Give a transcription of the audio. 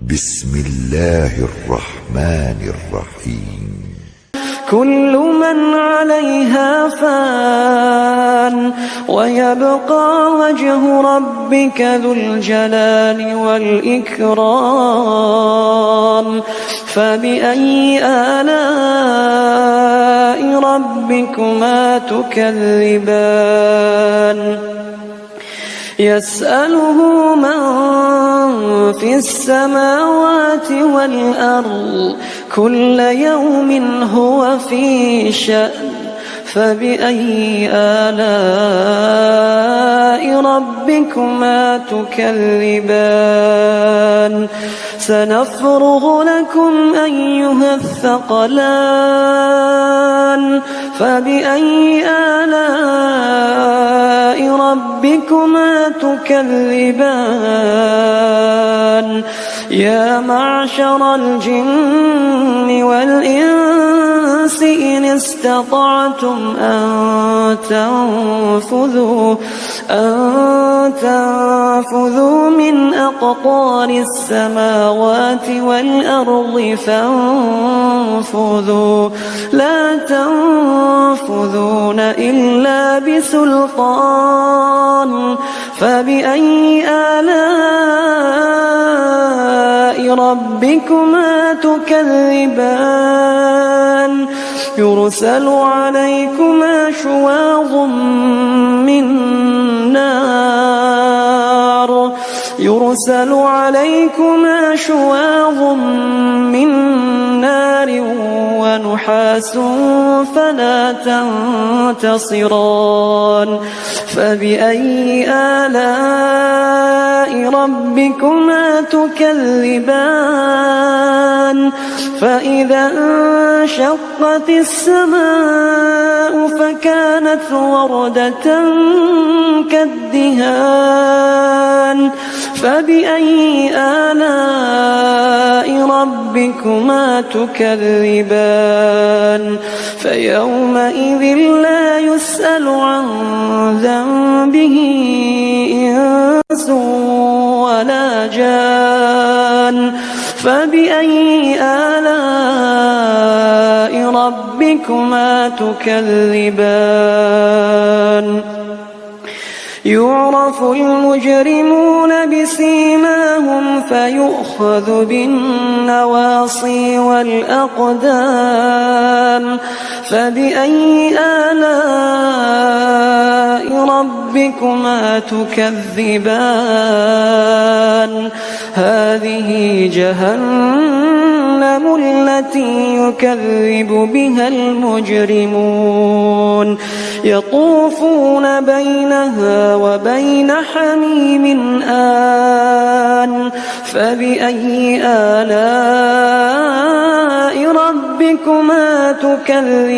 بسم الله الرحمن الرحيم. كل من عليها فان ويبقى وجه ربك ذو الجلال والإكرام فبأي آلاء ربكما تكذبان يسأله من في السماوات والأرض كل يوم هو في شأن فبأي آلاء ربكما تكذبان سنفرغ لكم أيها الثقلان فبأي آلاء ربكما تكذبان يا معشر الجن والإنس إن استطعتم أن تنفذوا من أقطار السماوات والأرض فانفذوا لا تنفذون إلا بسلطان فبأي آلاء ربكما تكذبان يرسل عليكما شواظ من نار ونحاس فلا تنتصران فبأي آلاء ربكما تكذبان فإذا انشقت السماء فكانت وردة كالدهان فبأي آلاء ربكما تكذبان فيومئذ لا يسأل عن ذنبه إنس ولا جان فبأي آلاء ربكما تكذبان يعرف المجرمون بسيماهم فيؤخذ بالنواصي والأقدام فبأي آلاء ربكما تكذبان هذه جهنم التي يكذب بها المجرمون يطوفون بينها وبين حميم آن فبأي آلاء ربكما تكذبان